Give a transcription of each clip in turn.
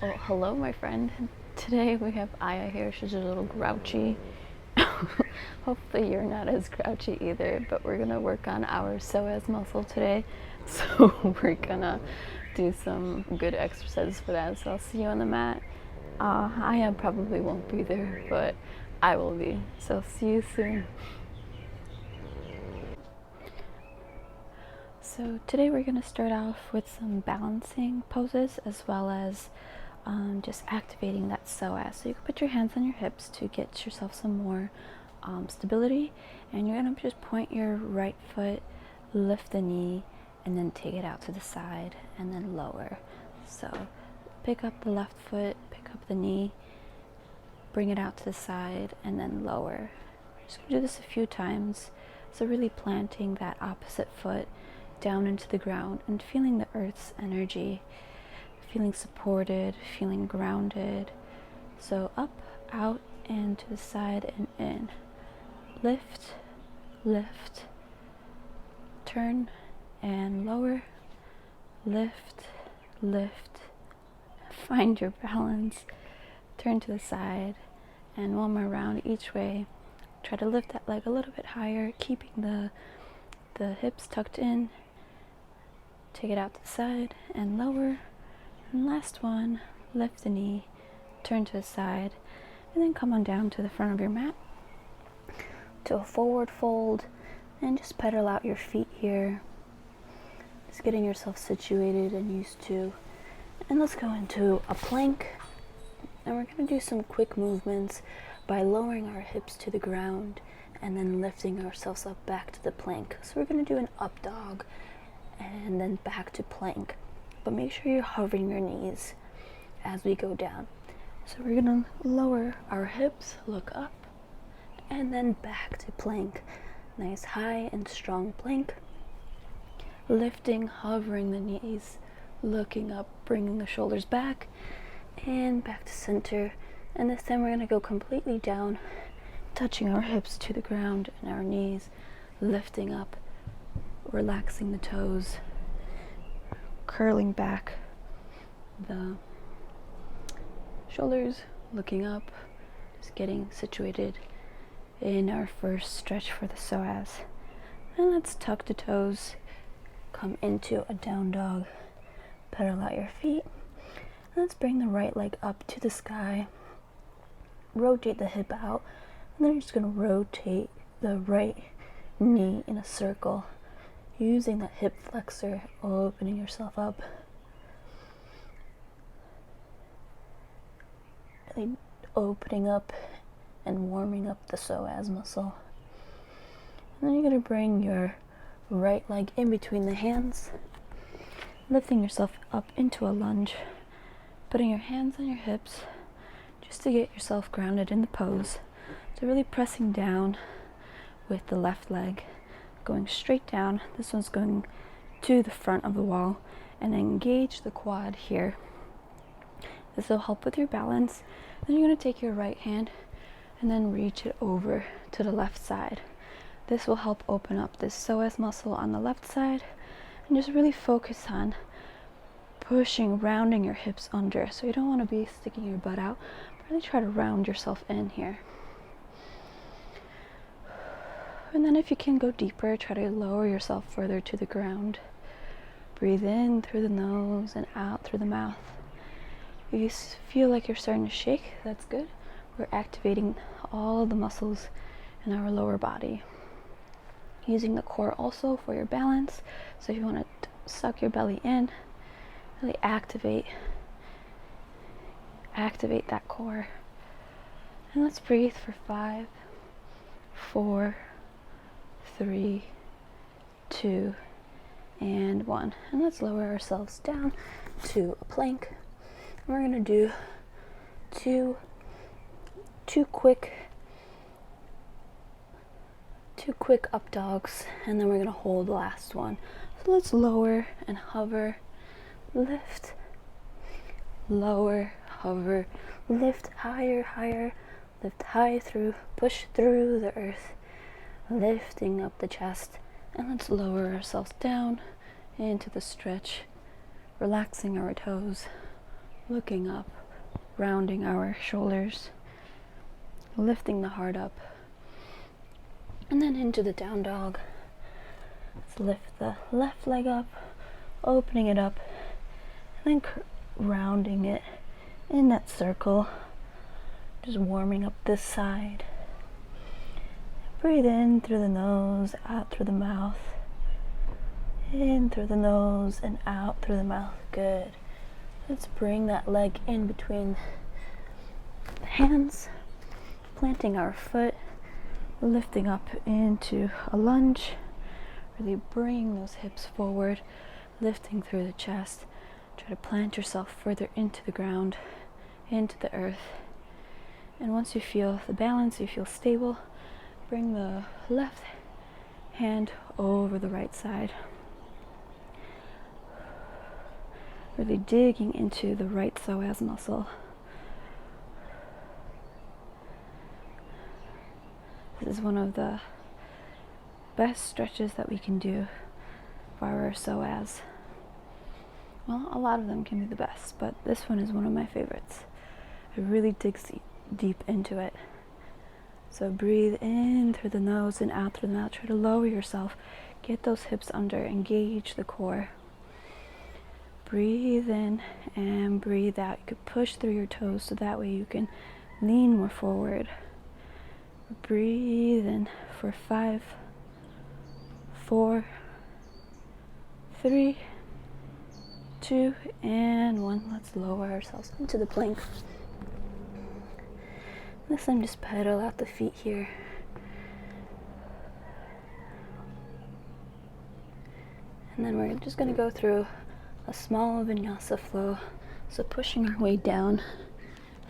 Oh, hello, my friend. Today we have Aya here. She's a little grouchy. Hopefully, you're not as grouchy either, but we're gonna work on our psoas muscle today. So, we're gonna do some good exercises for that. So, I'll see you on the mat. Aya probably won't be there, but I will be. So, see you soon. So today we're going to start off with some balancing poses as well as just activating that psoas. So you can put your hands on your hips to get yourself some more stability, and you're going to just point your right foot, lift the knee, and then take it out to the side and then lower. So pick up the left foot, pick up the knee, bring it out to the side, and then lower. Just going to do this a few times. So really planting that opposite foot down into the ground and feeling the earth's energy, feeling supported, feeling grounded. So up, out, and to the side and in. Lift, lift, turn and lower, lift, lift, find your balance, turn to the side, and one more round each way. Try to lift that leg a little bit higher, keeping the hips tucked in. Take it out to the side and lower. And last one, lift the knee, turn to the side, and then come on down to the front of your mat to a forward fold, and just pedal out your feet here. Just getting yourself situated and used to. And let's go into a plank. And we're going to do some quick movements by lowering our hips to the ground and then lifting ourselves up back to the plank. So we're going to do an up dog and then back to plank. But make sure you're hovering your knees as we go down. So we're going to lower our hips, look up, and then back to plank. Nice high and strong plank. Lifting, hovering the knees, looking up, bringing the shoulders back, and back to center. And this time we're going to go completely down, touching our hips to the ground and our knees, lifting up, relaxing the toes, curling back the shoulders, looking up, just getting situated in our first stretch for the psoas. And let's tuck the toes, come into a down dog, pedal out your feet. Let's bring the right leg up to the sky, rotate the hip out, and then you're just going to rotate the right knee in a circle, using that hip flexor, opening yourself up. Really opening up and warming up the psoas muscle. And then you're going to bring your right leg in between the hands, lifting yourself up into a lunge, putting your hands on your hips just to get yourself grounded in the pose. So really pressing down with the left leg, going straight down. This one's going to the front of the wall, and engage the quad here. This will help with your balance. Then you're going to take your right hand and then reach it over to the left side. This will help open up this psoas muscle on the left side, and just really focus on pushing, rounding your hips under. So you don't want to be sticking your butt out, but really try to round yourself in here. And then if you can go deeper, try to lower yourself further to the ground. Breathe in through the nose and out through the mouth. If you feel like you're starting to shake, that's good. We're activating all of the muscles in our lower body. Using the core also for your balance. So if you want to suck your belly in, really activate that core. And let's breathe for 5, 4, 3, 2, and 1. And let's lower ourselves down to a plank. And we're going to do two quick up dogs, and then we're going to hold the last one. So let's lower and hover, lift, lower, hover, lift higher, higher, lift high through, push through the earth, lifting up the chest. And let's lower ourselves down into the stretch, relaxing our toes, looking up, rounding our shoulders, lifting the heart up, and then into the down dog. Let's lift the left leg up, opening it up, and then rounding it in that circle, just warming up this side. Breathe in through the nose, out through the mouth. In through the nose and out through the mouth. Good. Let's bring that leg in between the hands, planting our foot, lifting up into a lunge. Really bring those hips forward, lifting through the chest. Try to plant yourself further into the ground, into the earth. And once you feel the balance, you feel stable, bring the left hand over the right side. Really digging into the right psoas muscle. This is one of the best stretches that we can do for our psoas. Well, a lot of them can be the best, but this one is one of my favorites. It really digs deep into it. So breathe in through the nose and out through the mouth. Try to lower yourself. Get those hips under. Engage the core. Breathe in and breathe out. You could push through your toes so that way you can lean more forward. Breathe in for 5, 4, 3, 2, and 1. Let's lower ourselves into the plank. This time just pedal out the feet here. And then we're just going to go through a small vinyasa flow. So pushing our way down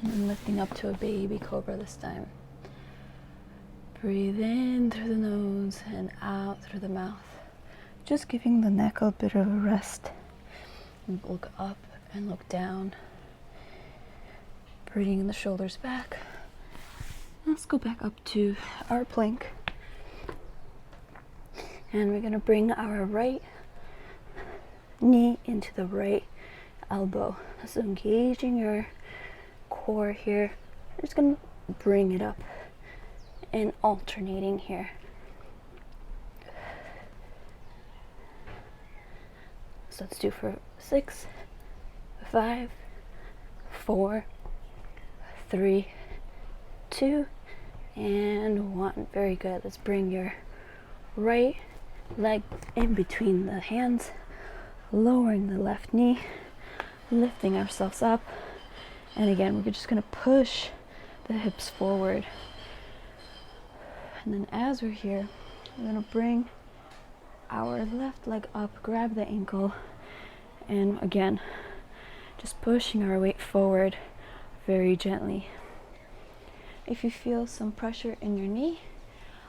and then lifting up to a baby cobra this time. Breathe in through the nose and out through the mouth. Just giving the neck a bit of a rest. And look up and look down. Bringing the shoulders back. Let's go back up to our plank. And we're going to bring our right knee into the right elbow. So engaging your core here. We're just going to bring it up and alternating here. So let's do for 6, 5, 4, 3, 2, and 1. Very good. Let's bring your right leg in between the hands, lowering the left knee, lifting ourselves up, and again we're just going to push the hips forward. And then as we're here, we're going to bring our left leg up, grab the ankle, and again just pushing our weight forward very gently. If you feel some pressure in your knee,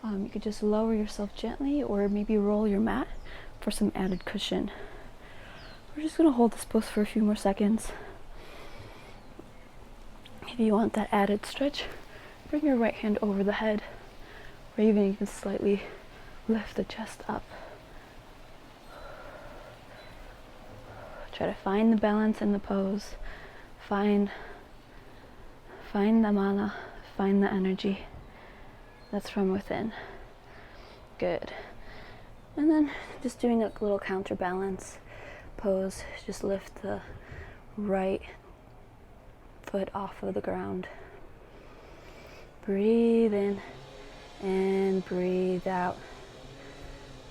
you could just lower yourself gently or maybe roll your mat for some added cushion. We're just going to hold this pose for a few more seconds. If you want that added stretch, bring your right hand over the head, or even you can slightly lift the chest up. Try to find the balance in the pose. Find the mana, find the energy that's from within. Good. And then just doing a little counterbalance pose. Just lift the right foot off of the ground. Breathe in and breathe out.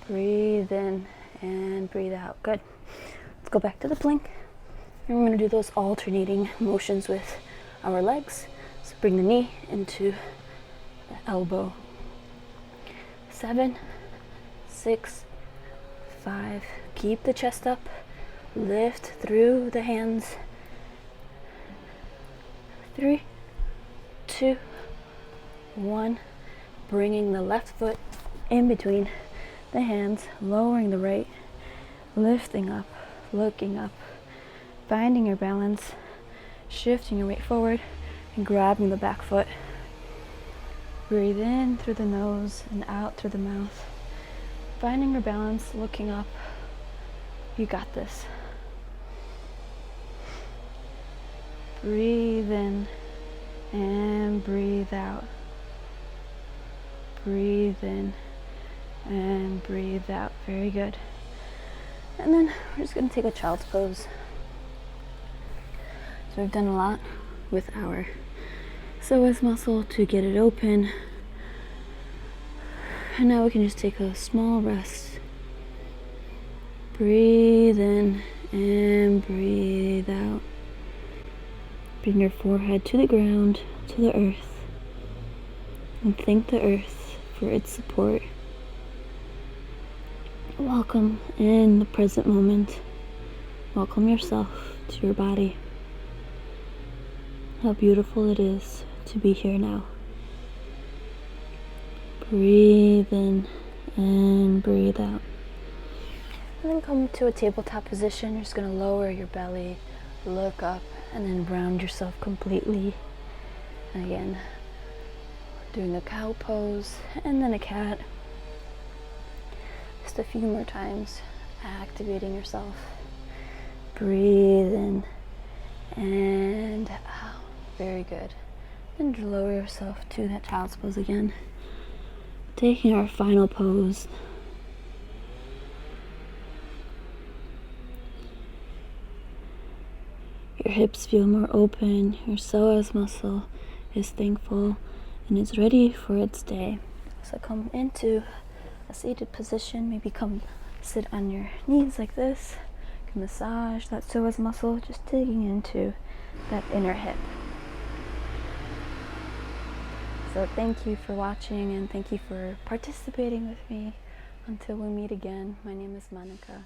Breathe in and breathe out. Good. Let's go back to the plank. And we're going to do those alternating motions with our legs. So bring the knee into the elbow. 7, 6, 5. Keep the chest up. Lift through the hands. 3, 2, 1. Bringing the left foot in between the hands, lowering the right, lifting up, looking up, finding your balance, shifting your weight forward, and grabbing the back foot. Breathe in through the nose and out through the mouth. Finding your balance, looking up. You got this. Breathe in and breathe out. Breathe in and breathe out. Very good. And then we're just going to take a child's pose. So we've done a lot with our psoas muscle to get it open. And now we can just take a small rest. Breathe in and breathe out. Bring your forehead to the ground, to the earth. And thank the earth for its support. Welcome in the present moment. Welcome yourself to your body. How beautiful it is to be here now. Breathe in and breathe out. And then come to a tabletop position. You're just going to lower your belly, look up, and then round yourself completely. And again, doing a cow pose and then a cat. Just a few more times, activating yourself. Breathe in and out. Very good. Then lower yourself to that child's pose again. Taking our final pose. Your hips feel more open. Your psoas muscle is thankful and is ready for its day. So come into a seated position. Maybe come sit on your knees like this. You can massage that psoas muscle, just digging into that inner hip. So thank you for watching and thank you for participating with me. Until we meet again, my name is Monika.